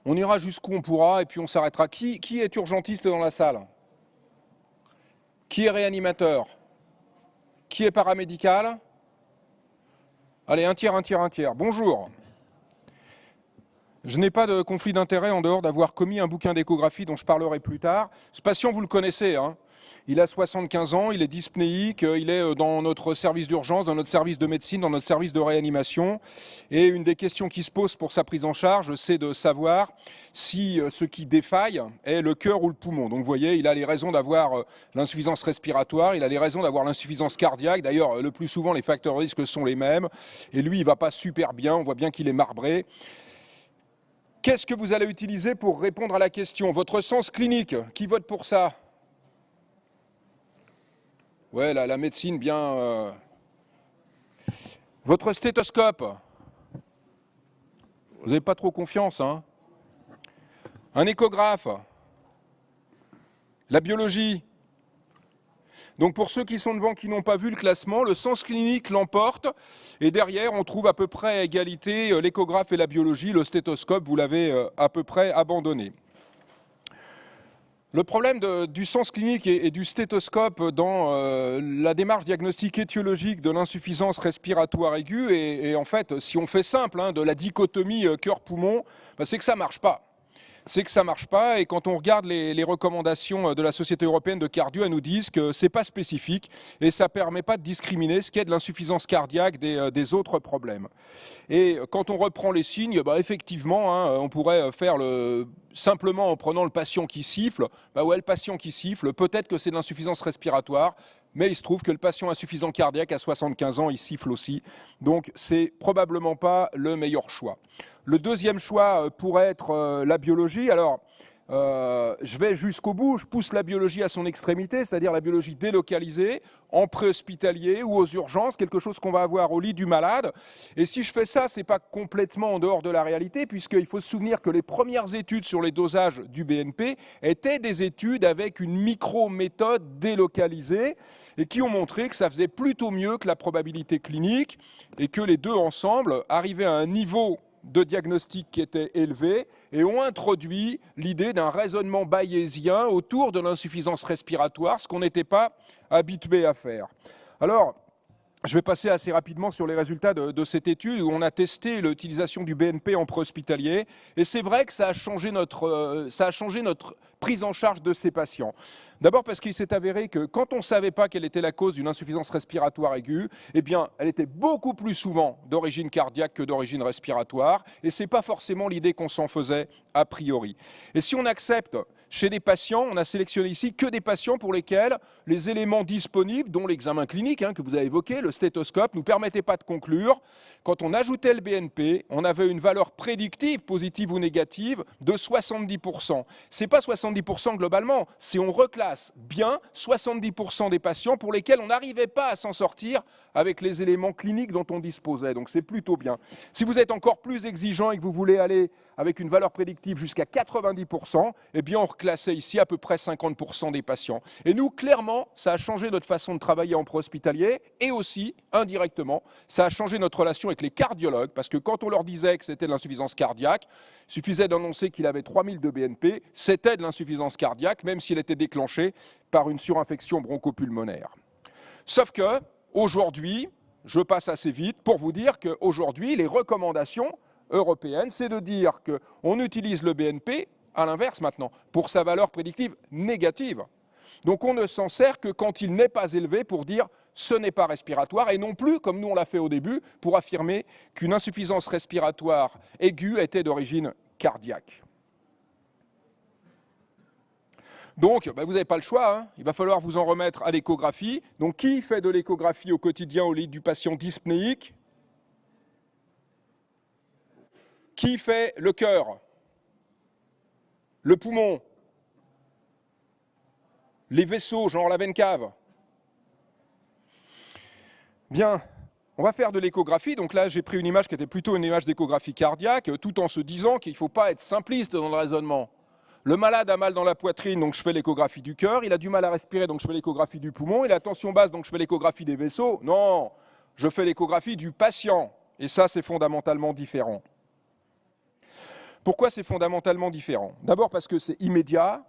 On ira jusqu'où on pourra et puis on s'arrêtera. Qui est urgentiste dans la salle? Qui est réanimateur? Qui est paramédical? Allez, un tiers, un tiers, un tiers. Bonjour. Je n'ai pas de conflit d'intérêt en dehors d'avoir commis un bouquin d'échographie dont je parlerai plus tard. Ce patient, vous le connaissez, hein. Il a 75 ans, il est dyspnéique, il est dans notre service d'urgence, dans notre service de médecine, dans notre service de réanimation. Et une des questions qui se posent pour sa prise en charge, c'est de savoir si ce qui défaille est le cœur ou le poumon. Donc vous voyez, il a les raisons d'avoir l'insuffisance respiratoire, il a les raisons d'avoir l'insuffisance cardiaque. D'ailleurs, le plus souvent, les facteurs de risque sont les mêmes. Et lui, il ne va pas super bien, on voit bien qu'il est marbré. Qu'est-ce que vous allez utiliser pour répondre à la question? Votre sens clinique, qui vote pour ça? Ouais, la médecine bien... Votre stéthoscope? Vous n'avez pas trop confiance, hein? Un échographe? La biologie? Donc pour ceux qui sont devant, qui n'ont pas vu le classement, le sens clinique l'emporte. Et derrière, on trouve à peu près à égalité l'échographe et la biologie. Le stéthoscope, vous l'avez à peu près abandonné. Le problème du sens clinique et du stéthoscope dans la démarche diagnostique étiologique de l'insuffisance respiratoire aiguë, et en fait, si on fait simple, hein, de la dichotomie cœur-poumon, ben, c'est que ça ne marche pas. C'est que ça ne marche pas, et quand on regarde les recommandations de la Société européenne de cardio, elles nous disent que ce n'est pas spécifique et ça ne permet pas de discriminer ce qui est de l'insuffisance cardiaque des autres problèmes. Et quand on reprend les signes, bah effectivement, hein, on pourrait faire simplement en prenant le patient qui siffle. Bah ouais, le patient qui siffle, peut-être que c'est de l'insuffisance respiratoire, mais il se trouve que le patient insuffisant cardiaque à 75 ans, il siffle aussi. Donc c'est probablement pas le meilleur choix. Le deuxième choix pourrait être la biologie. Alors, je vais jusqu'au bout, je pousse la biologie à son extrémité, c'est-à-dire la biologie délocalisée, en préhospitalier ou aux urgences, quelque chose qu'on va avoir au lit du malade. Et si je fais ça, ce n'est pas complètement en dehors de la réalité, puisqu'il faut se souvenir que les premières études sur les dosages du BNP étaient des études avec une micro-méthode délocalisée et qui ont montré que ça faisait plutôt mieux que la probabilité clinique et que les deux ensemble arrivaient à un niveau de diagnostic qui était élevé et ont introduit l'idée d'un raisonnement bayésien autour de l'insuffisance respiratoire, ce qu'on n'était pas habitué à faire. Alors, je vais passer assez rapidement sur les résultats de cette étude où on a testé l'utilisation du BNP en préhospitalier et c'est vrai que ça a changé notre prise en charge de ces patients. D'abord parce qu'il s'est avéré que quand on ne savait pas quelle était la cause d'une insuffisance respiratoire aiguë, eh bien, elle était beaucoup plus souvent d'origine cardiaque que d'origine respiratoire, et ce n'est pas forcément l'idée qu'on s'en faisait a priori. Et si on accepte chez des patients, on a sélectionné ici que des patients pour lesquels les éléments disponibles, dont l'examen clinique que vous avez évoqué, le stéthoscope, ne nous permettaient pas de conclure. Quand on ajoutait le BNP, on avait une valeur prédictive, positive ou négative, de 70%. Ce n'est pas 70% globalement, si on reclasse bien 70% des patients pour lesquels on n'arrivait pas à s'en sortir avec les éléments cliniques dont on disposait. Donc c'est plutôt bien. Si vous êtes encore plus exigeant et que vous voulez aller avec une valeur prédictive jusqu'à 90%, eh bien on reclassait ici à peu près 50% des patients. Et nous, clairement, ça a changé notre façon de travailler en préhospitalier et aussi, indirectement, ça a changé notre relation avec les cardiologues parce que quand on leur disait que c'était de l'insuffisance cardiaque, il suffisait d'annoncer qu'il avait 3000 de BNP, c'était de l'insuffisance cardiaque, même s'il était déclenché par une surinfection bronchopulmonaire. Sauf que, aujourd'hui, je passe assez vite pour vous dire qu'aujourd'hui, les recommandations européennes, c'est de dire qu'on utilise le BNP à l'inverse maintenant, pour sa valeur prédictive négative. Donc on ne s'en sert que quand il n'est pas élevé pour dire ce n'est pas respiratoire et non plus, comme nous on l'a fait au début, pour affirmer qu'une insuffisance respiratoire aiguë était d'origine cardiaque. Donc, vous n'avez pas le choix, hein. Il va falloir vous en remettre à l'échographie. Donc, qui fait de l'échographie au quotidien au lit du patient dyspnéique? Qui fait le cœur? Le poumon? Les vaisseaux, genre la veine cave? Bien, on va faire de l'échographie. Donc là, j'ai pris une image qui était plutôt une image d'échographie cardiaque, tout en se disant qu'il ne faut pas être simpliste dans le raisonnement. Le malade a mal dans la poitrine, donc je fais l'échographie du cœur. Il a du mal à respirer, donc je fais l'échographie du poumon. Il a la tension basse, donc je fais l'échographie des vaisseaux. Non, je fais l'échographie du patient. Et ça, c'est fondamentalement différent. Pourquoi c'est fondamentalement différent? D'abord parce que c'est immédiat,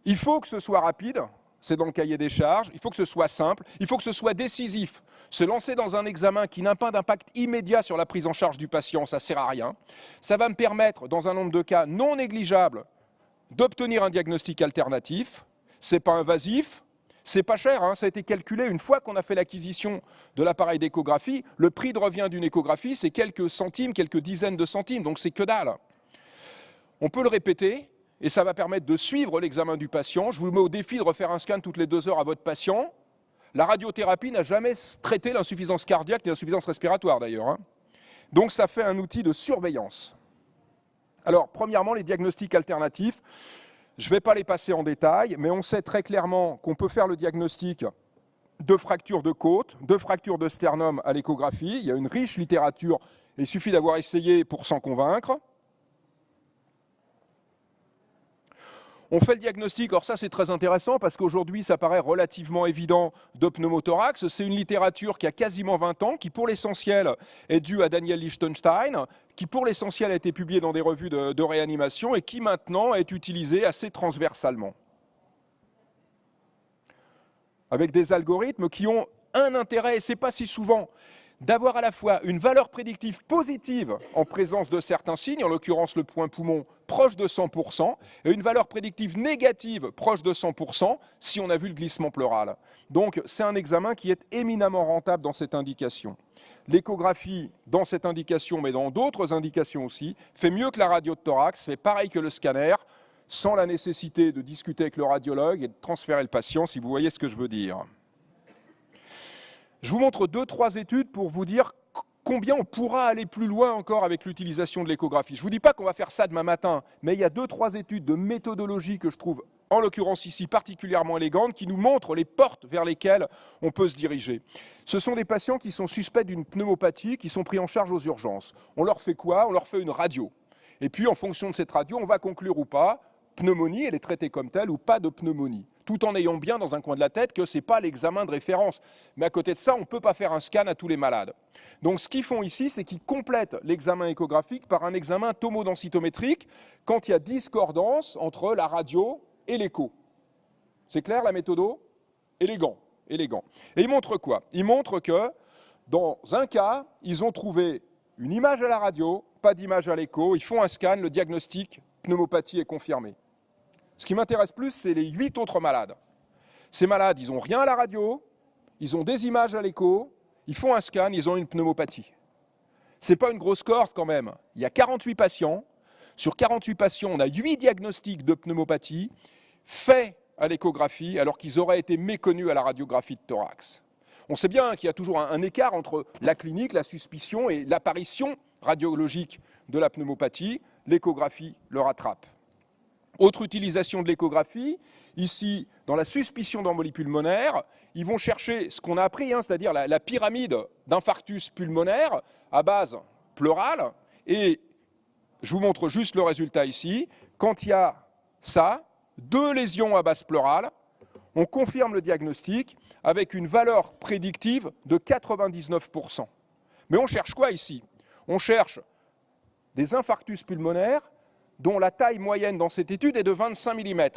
il faut que ce soit rapide, c'est dans le cahier des charges, il faut que ce soit simple, il faut que ce soit décisif. Se lancer dans un examen qui n'a pas d'impact immédiat sur la prise en charge du patient, ça ne sert à rien. Ça va me permettre, dans un nombre de cas non négligeables, d'obtenir un diagnostic alternatif. Ce n'est pas invasif, c'est pas cher, hein, ça a été calculé une fois qu'on a fait l'acquisition de l'appareil d'échographie. Le prix de revient d'une échographie, c'est quelques centimes, quelques dizaines de centimes, donc c'est que dalle. On peut le répéter et ça va permettre de suivre l'examen du patient. Je vous mets au défi de refaire un scan toutes les 2 heures à votre patient. La radiothérapie n'a jamais traité l'insuffisance cardiaque ni l'insuffisance respiratoire d'ailleurs, hein. Donc ça fait un outil de surveillance. Alors, premièrement, les diagnostics alternatifs. Je ne vais pas les passer en détail, mais on sait très clairement qu'on peut faire le diagnostic de fracture de côte, de fracture de sternum à l'échographie. Il y a une riche littérature, il suffit d'avoir essayé pour s'en convaincre. On fait le diagnostic, alors ça c'est très intéressant parce qu'aujourd'hui ça paraît relativement évident de pneumothorax. C'est une littérature qui a quasiment 20 ans, qui pour l'essentiel est due à Daniel Lichtenstein, qui pour l'essentiel a été publiée dans des revues de réanimation et qui maintenant est utilisée assez transversalement. Avec des algorithmes qui ont un intérêt, et ce n'est pas si souvent, d'avoir à la fois une valeur prédictive positive en présence de certains signes, en l'occurrence le point poumon proche de 100%, et une valeur prédictive négative proche de 100% si on a vu le glissement pleural. Donc c'est un examen qui est éminemment rentable dans cette indication. L'échographie dans cette indication, mais dans d'autres indications aussi, fait mieux que la radio de thorax, fait pareil que le scanner, sans la nécessité de discuter avec le radiologue et de transférer le patient, si vous voyez ce que je veux dire. Je vous montre 2-3 études pour vous dire combien on pourra aller plus loin encore avec l'utilisation de l'échographie. Je ne vous dis pas qu'on va faire ça demain matin, mais il y a 2-3 études de méthodologie que je trouve, en l'occurrence ici, particulièrement élégantes, qui nous montrent les portes vers lesquelles on peut se diriger. Ce sont des patients qui sont suspects d'une pneumopathie, qui sont pris en charge aux urgences. On leur fait quoi? On leur fait une radio. Et puis, en fonction de cette radio, on va conclure ou pas, pneumonie, elle est traitée comme telle, ou pas de pneumonie. Tout en ayant bien dans un coin de la tête que ce n'est pas l'examen de référence. Mais à côté de ça, on ne peut pas faire un scan à tous les malades. Donc ce qu'ils font ici, c'est qu'ils complètent l'examen échographique par un examen tomodensitométrique quand il y a discordance entre la radio et l'écho. C'est clair la méthodo? Élégant. Et ils montrent quoi? Ils montrent que dans un cas, ils ont trouvé une image à la radio, pas d'image à l'écho, ils font un scan, le diagnostic pneumopathie est confirmé. Ce qui m'intéresse plus, c'est les 8 autres malades. Ces malades, ils n'ont rien à la radio, ils ont des images à l'écho, ils font un scan, ils ont une pneumopathie. Ce n'est pas une grosse cohorte quand même. Il y a 48 patients. Sur 48 patients, on a 8 diagnostics de pneumopathie faits à l'échographie alors qu'ils auraient été méconnus à la radiographie de thorax. On sait bien qu'il y a toujours un écart entre la clinique, la suspicion et l'apparition radiologique de la pneumopathie. L'échographie le rattrape. Autre utilisation de l'échographie, ici, dans la suspicion d'embolie pulmonaire, ils vont chercher ce qu'on a appris, hein, c'est-à-dire la pyramide d'infarctus pulmonaire à base pleurale. Et je vous montre juste le résultat ici. Quand il y a ça, 2 lésions à base pleurale, on confirme le diagnostic avec une valeur prédictive de 99%. Mais on cherche quoi ici? On cherche des infarctus pulmonaires dont la taille moyenne dans cette étude est de 25 mm.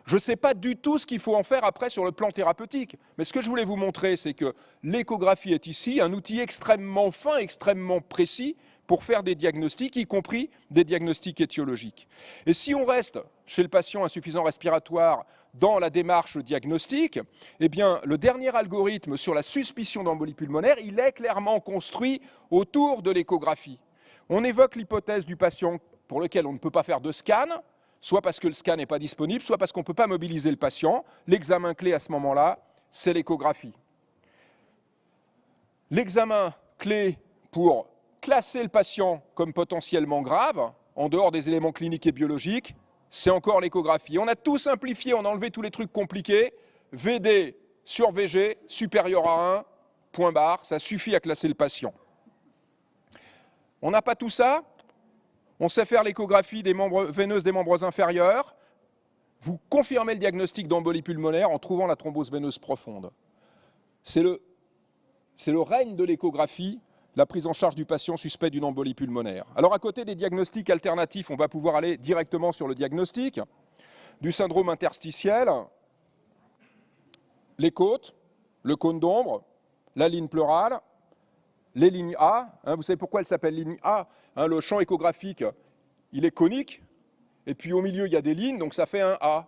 Je ne sais pas du tout ce qu'il faut en faire après sur le plan thérapeutique, mais ce que je voulais vous montrer, c'est que l'échographie est ici un outil extrêmement fin, extrêmement précis pour faire des diagnostics, y compris des diagnostics étiologiques. Et si on reste chez le patient insuffisant respiratoire dans la démarche diagnostique, eh bien, le dernier algorithme sur la suspicion d'embolie pulmonaire, il est clairement construit autour de l'échographie. On évoque l'hypothèse du patient pour lequel on ne peut pas faire de scan, soit parce que le scan n'est pas disponible, soit parce qu'on ne peut pas mobiliser le patient. L'examen clé à ce moment-là, c'est l'échographie. L'examen clé pour classer le patient comme potentiellement grave, en dehors des éléments cliniques et biologiques, c'est encore l'échographie. On a tout simplifié, on a enlevé tous les trucs compliqués. VD sur VG, supérieur à 1, point barre, ça suffit à classer le patient. On n'a pas tout ça. On sait faire l'échographie des membres veineuses des membres inférieurs. Vous confirmez le diagnostic d'embolie pulmonaire en trouvant la thrombose veineuse profonde. C'est le règne de l'échographie la prise en charge du patient suspect d'une embolie pulmonaire. Alors à côté des diagnostics alternatifs, on va pouvoir aller directement sur le diagnostic du syndrome interstitiel, les côtes, le cône d'ombre, la ligne pleurale, les lignes A. Vous savez pourquoi elle s'appelle ligne A? Le champ échographique, il est conique, et puis au milieu, il y a des lignes, donc ça fait un A.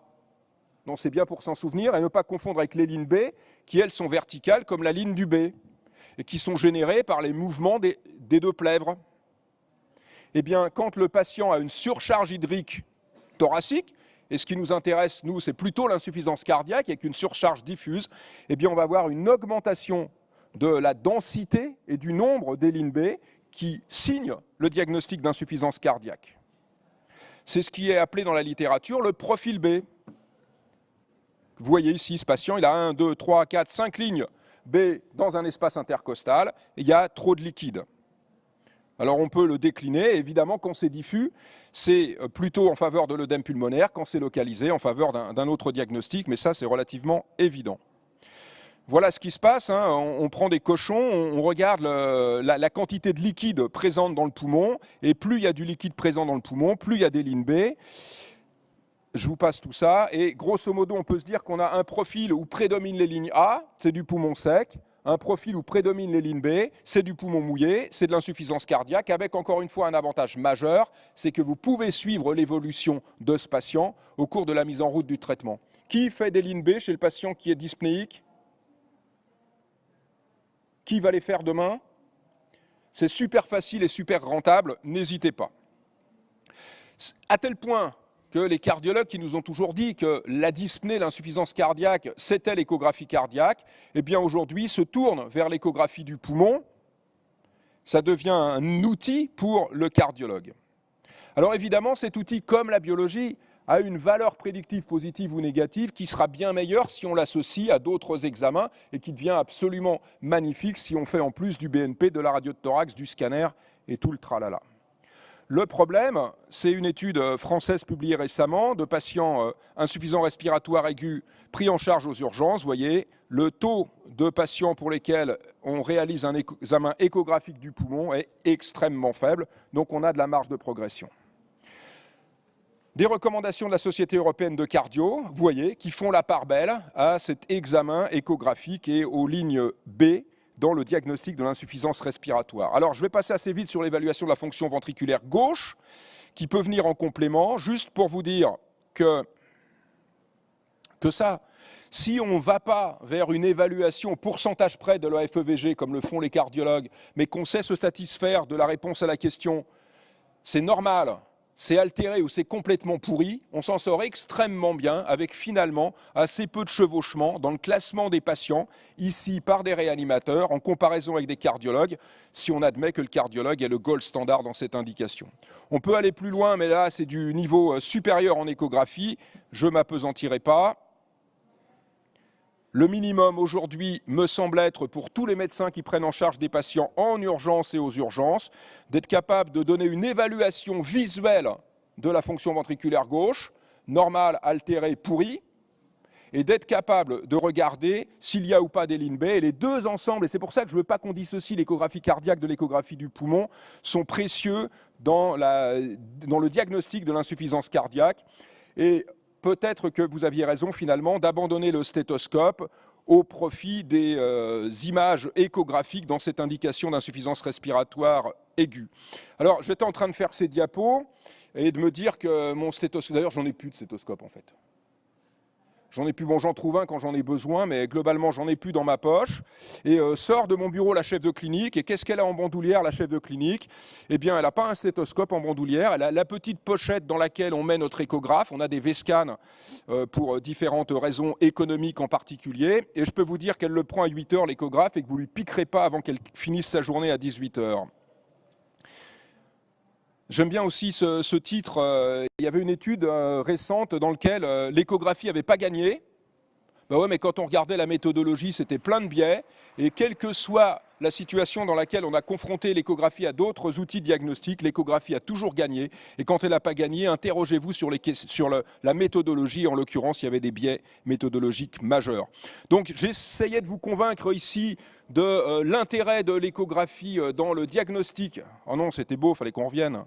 Donc c'est bien pour s'en souvenir et ne pas confondre avec les lignes B, qui elles sont verticales comme la ligne du B, et qui sont générées par les mouvements des deux plèvres. Eh bien, quand le patient a une surcharge hydrique thoracique, et ce qui nous intéresse, nous, c'est plutôt l'insuffisance cardiaque avec une surcharge diffuse, eh bien, on va avoir une augmentation de la densité et du nombre des lignes B qui signent le diagnostic d'insuffisance cardiaque. C'est ce qui est appelé dans la littérature le profil B. Vous voyez ici, ce patient, il a 1, 2, 3, 4, 5 lignes B dans un espace intercostal, et il y a trop de liquide. Alors on peut le décliner, évidemment quand c'est diffus, c'est plutôt en faveur de l'œdème pulmonaire, quand c'est localisé, en faveur d'un autre diagnostic, mais ça c'est relativement évident. Voilà ce qui se passe, on prend des cochons, on regarde la quantité de liquide présente dans le poumon, et plus il y a du liquide présent dans le poumon, plus il y a des lignes B. Je vous passe tout ça, et grosso modo on peut se dire qu'on a un profil où prédominent les lignes A, c'est du poumon sec, un profil où prédominent les lignes B, c'est du poumon mouillé, c'est de l'insuffisance cardiaque, avec encore une fois un avantage majeur, c'est que vous pouvez suivre l'évolution de ce patient au cours de la mise en route du traitement. Qui fait des lignes B chez le patient qui est dyspnéique? Qui va les faire demain? C'est super facile et super rentable, n'hésitez pas. À tel point que les cardiologues qui nous ont toujours dit que la dyspnée, l'insuffisance cardiaque, c'était l'échographie cardiaque, eh bien aujourd'hui se tournent vers l'échographie du poumon. Ça devient un outil pour le cardiologue. Alors évidemment, cet outil, comme la biologie, a une valeur prédictive positive ou négative qui sera bien meilleure si on l'associe à d'autres examens et qui devient absolument magnifique si on fait en plus du BNP, de la radio de thorax, du scanner et tout le tralala. Le problème, c'est une étude française publiée récemment de patients insuffisants respiratoires aigus pris en charge aux urgences. Vous voyez, le taux de patients pour lesquels on réalise un examen échographique du poumon est extrêmement faible, donc on a de la marge de progression. Des recommandations de la Société européenne de cardio, vous voyez, qui font la part belle à cet examen échographique et aux lignes B dans le diagnostic de l'insuffisance respiratoire. Alors, je vais passer assez vite sur l'évaluation de la fonction ventriculaire gauche, qui peut venir en complément, juste pour vous dire que ça, si on ne va pas vers une évaluation au pourcentage près de la FEVG, comme le font les cardiologues, mais qu'on sait se satisfaire de la réponse à la question, c'est normal, c'est altéré ou c'est complètement pourri, on s'en sort extrêmement bien avec finalement assez peu de chevauchement dans le classement des patients, ici par des réanimateurs, en comparaison avec des cardiologues, si on admet que le cardiologue est le gold standard dans cette indication. On peut aller plus loin, mais là c'est du niveau supérieur en échographie, je ne m'appesantirai pas. Le minimum aujourd'hui me semble être, pour tous les médecins qui prennent en charge des patients en urgence et aux urgences, d'être capable de donner une évaluation visuelle de la fonction ventriculaire gauche, normale, altérée, pourrie, et d'être capable de regarder s'il y a ou pas des lignes B. Et les deux ensemble, et c'est pour ça que je ne veux pas qu'on dissocie l'échographie cardiaque de l'échographie du poumon, sont précieux dans le diagnostic de l'insuffisance cardiaque. Et peut-être que vous aviez raison finalement d'abandonner le stéthoscope au profit des images échographiques dans cette indication d'insuffisance respiratoire aiguë. Alors j'étais en train de faire ces diapos et de me dire que mon stéthoscope, d'ailleurs j'en ai plus de stéthoscope en fait. J'en ai plus, bon j'en trouve un quand j'en ai besoin, mais globalement j'en ai plus dans ma poche. Et sort de mon bureau la chef de clinique, et qu'est-ce qu'elle a en bandoulière la chef de clinique? Eh bien elle n'a pas un stéthoscope en bandoulière, elle a la petite pochette dans laquelle on met notre échographe, on a des V-scans pour différentes raisons économiques en particulier, et je peux vous dire qu'elle le prend à 8 h l'échographe et que vous ne lui piquerez pas avant qu'elle finisse sa journée à 18 h. J'aime bien aussi ce titre. Il y avait une étude récente dans laquelle l'échographie n'avait pas gagné, Bah ouais, mais quand on regardait la méthodologie, c'était plein de biais. Et quelle que soit la situation dans laquelle on a confronté l'échographie à d'autres outils diagnostiques, l'échographie a toujours gagné. Et quand elle n'a pas gagné, interrogez-vous sur la méthodologie. En l'occurrence, il y avait des biais méthodologiques majeurs. Donc j'essayais de vous convaincre ici de l'intérêt de l'échographie dans le diagnostic. Oh non, c'était beau, il fallait qu'on revienne.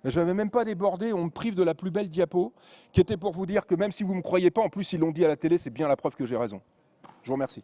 Je n'avais même pas débordé, on me prive de la plus belle diapo, qui était pour vous dire que même si vous ne me croyez pas, en plus ils l'ont dit à la télé, c'est bien la preuve que j'ai raison. Je vous remercie.